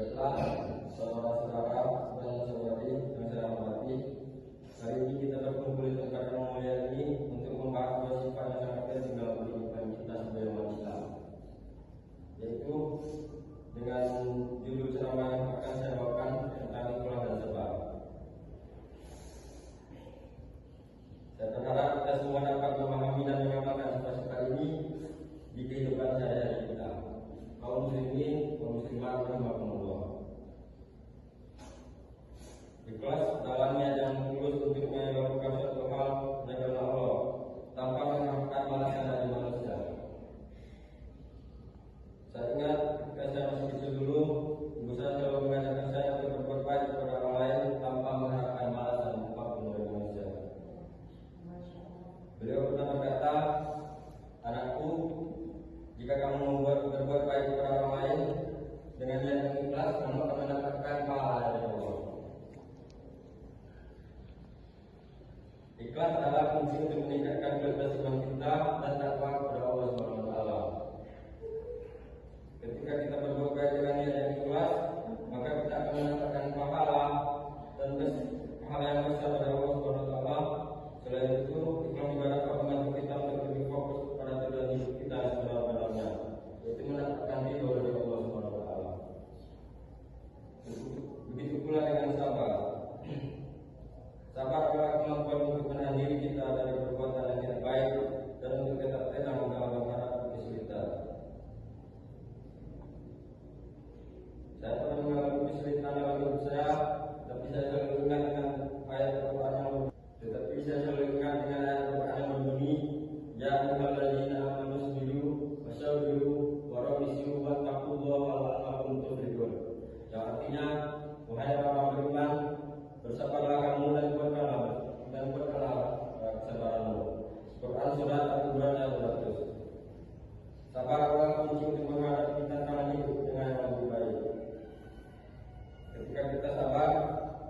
Baiklah, saudara-saudara dan saudari yang saya hormati, hari ini kita berkumpul di tempat yang mulia ini untuk membahas dua sifat yang sangat penting dalam kehidupan kita sebagai umat Islam, yaitu dengan judul ceramah yang akan saya bawakan tentang itulah dan sebab. Saya berharap kita semua dapat memahami dan mengamalkan sifat-sifat ini di kehidupan sehari-hari kita. Kaum muslimin, kaum muslimat, rahimakumullah. Ikhlas dalam niat yang tulus untuk melakukan suatu hal dengan Allah tanpa mengharapkan balasan dari manusia. Saya ingat ketika saya masih kecil dulu, ibu saya selalu mengajarkan saya untuk berbuat baik kepada orang lain tanpa mengharapkan balasan apapun dari manusia. Beliau pernah berkata, "Anakku, jika kamu berbuat baik kepada orang lain dengan niat yang ikhlas, kamu akan mendapatkan pahala dari Allah." Ikhlas adalah fungsi untuk meningkatkan kualitas iman kita dan takwa kepada Allah Subhanahu wa taala. Ketika kita berbuat baik dengan niat yang ikhlas, maka kita akan mendapatkan pahala dan pahala yang besar dari Allah Subhanahu wa taala. Selain itu, ikhlas juga dapat membantu kita untuk lebih fokus pada tujuan hidup kita sebenarnya, yaitu mendapatkan ridho dari Allah Subhanahu wa taala. Begitu pula dengan sabar. Sabar adalah kemampuan untuk menahan diri kita dari perbuatan yang tidak baik dan untuk tetap tenang dalam menghadapi kesulitan. Saya pernah mengalami kesulitan dalam hidup saya, tetapi saya selalu ingat dengan ayat Al-Quran yang berbunyi, "Ya ayyuhalladzina amanu isbiru wasyabiru warabisiru wattaqullaha la'allakum tuflihun." Yang artinya, wahai orang beriman, bersabarlah kamu dan kuatkanlah kesabaranmu. Quran surat Al-Imran ayat 100. Sabar adalah kunci untuk menghadapi tantangan hidup dengan yang lebih baik. Ketika kita sabar,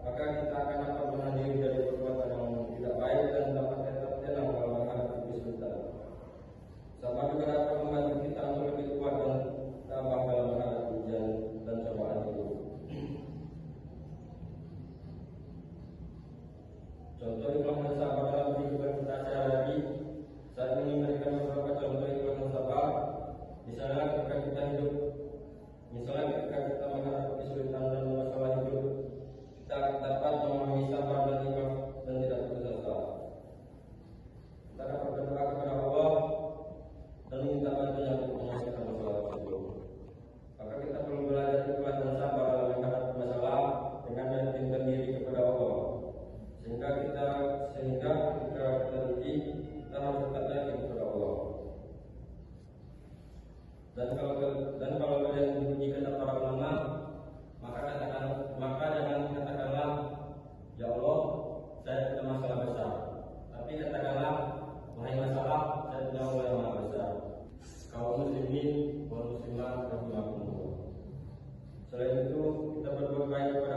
maka kita akan dapat menahan diri dari perbuatan yang tidak baik dan dapat tetap tenang dalam menghadapi kesulitan. Sabar juga dapat membantu kita untuk lebih kuat dan tabah dalam menghadapi ujian dan cobaan hidup. Contoh ikhlas dan sabar dalam kehidupan kita sehari-hari. Saya ingin memberikan beberapa contoh ikhlas dan sabar. Misalnya ketika kita menghadapi kesulitan dan masalah hidup, kita dapat memahami sabar dan ikhlas dan tidak putus asa. Kita dapat berdoa kepada Allah dan meminta bantuan untuk menyelesaikan masalah tersebut. Maka kita perlu belajar ikhlas dan sabar dalam menghadapi masalah dengan meyakinkan diri kepada Allah. Sehingga ketika kita rugi, kita harus tetap yakin kepada Allah. Dan kalau kalian memuji kata para ulama, maka jangan katakanlah, "Ya Allah, saya punya masalah besar." Tapi katakanlah, "Wahai masalah, saya punya Allah yang maha besar." Kaum muslimin wal muslimat rahimakumullah. Selain itu, kita berbuat baik kepada